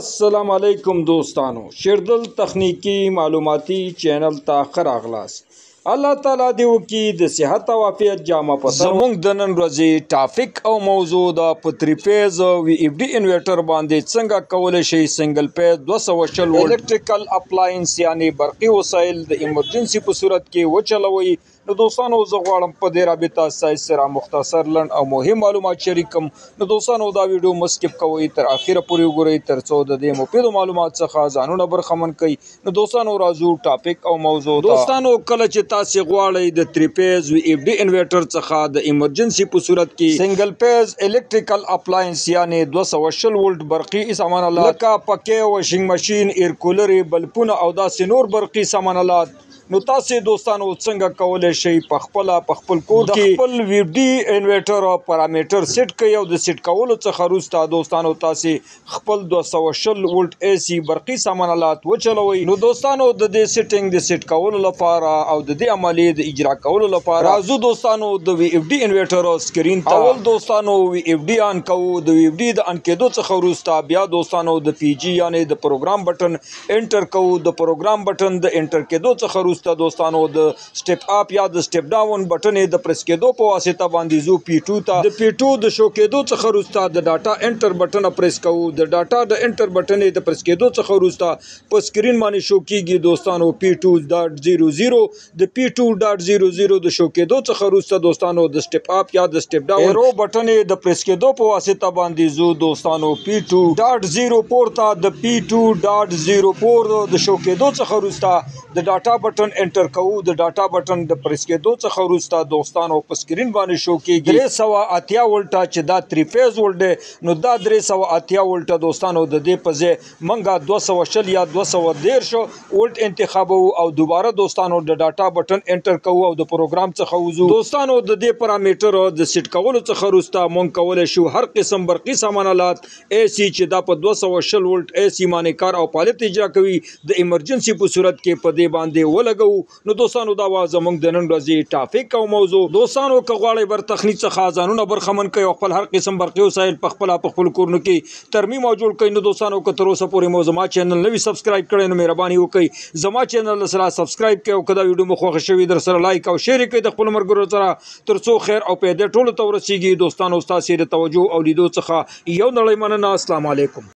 अस्सलाम वालेकुम दोस्तानो, शेरदल तखनीकी मालूमाती चैनल ता खरागलास। अल्लाह ताला दे वकी द सेहत او عافیت جامه پته زمونږ د نن ورځې ټاپک او موضوع د پتری فیز وی اف ډی انورټر باندې څنګه کولای شي سنگل فیز 240 وولټ الکتریکل اپلاینس یعنی برقی وسایل د ایمرجنسی په صورت کې وچلوي. نو دوستانو زه غواړم په دې رابطه سایز سره مختصر لنډ او مهم معلومات شریکم. نو دوستانو دا ویډیو مسکپ کوئ تر اخره پورې وګورئ ترڅو د دې مفیدو معلومات څخه ځانونه برخمن کړئ. نو دوستانو راځو ټاپک او موضوع ته. دوستانو کله چې تاسو غواړئ د 3 فیز وی اف ډی انورټر څخه د ایمرجنسی په صورت کې سنگل فیز الکتریکل اپلاینس یعنی 240 وولټ برقی سامانالات لکه پکې واشنګ ماشین ایر کولر بلپونه او داسې نور برقی سامانالات، نو تاسو دوستانو څنګه کولای شئ په خپل کور کې خپل وی اف ډی انورټر او پارامټر سیټ کړئ او د سیټ کولو څخه وروسته دوستانو تاسو خپل 240 وولټ اے سی برقی سامانالات وچلوئ. نو دوستانو د دې سیټینګ د سیټ کولو لپاره او د دې عملیې د اجرا کولو لپاره راځو دوستانو د وی اف ډی انورټر سکرین ته اول دوستانو وی اف ډی آن کوو. د وی اف ډی د آن کېدو څخه وروسته بیا دوستانو د پی جی یعنی د پروګرام بٹن انټر کوو. د پروګرام بٹن د انټر کېدو څخه وروسته دوستانو د سټپ اپ یا د سټپ ډاون بٹن د پریس کېدو په واسطه باندې زو پی 2 ته د پی 2 د شو کېدو څخه وروسته د ډاټا انټر بٹن پریس کوو. د ډاټا د انټر بٹن د پریس کېدو څخه وروسته په سکرین باندې شو کیږي دوستانو پی 2.00 د پی 2.00 د شو کېدو څخه وروسته دوستانو د سټپ اپ یا د سټپ ډاون ایرو بٹن د پریس کېدو په واسطه باندې زو دوستانو پی 2.04 ته د پی 2.04 د شو کېدو څخه وروسته د ډاټا بٹن انټر کوو. د ډاټا بٹن د پریس کېدو څخه وروسته دوستانو په سکرین باندې شو کېږي 380 وولټه چې دا 3 فیز وولټ دی. نو دا 380 وولټه دوستانو د دې په ځای منګه 240 یا 213 وولټ انتخابو او دوباره دوستانو د ډاټا بٹن انټر کوو او د پروګرام څخه وځو. دوستانو د دې پارامټر د سیټ کولو څخه وروسته مونږ کولای شو هر قسم برقی سامانالات اے سی چې دا په 240 وولټ اے سی باندې کار او فعالیت اجرا کوي د ایمرجنسی په صورت کې په دې باندې ولګو. نو دوستانو دا وا زمونږ د نن ورځې ټاپک او موضوع. دوستانو که غواړئ بر تخنیک څخه ځانونه برخمن کړئ او خپل هر قسم برقي وسایل په خپل کورونو کې ترمیم او جوړ کړئ، نو دوستانو که تر اوسه پورې مو زما چینل نوي سبسکرایب کړئ نو مهرباني وکړئ زما چینل سره سبسکرایب کړئ او که دا ویډیو مو خوښه شوي در سره لایک او شیر کړئ د خپلو ملګرو سره ترڅو خیر او پیدا ټولو ته ورسیږي. دوستانو ستاسې د توجه او لیدو څخه یو نړۍ مننه. السلام علیکم.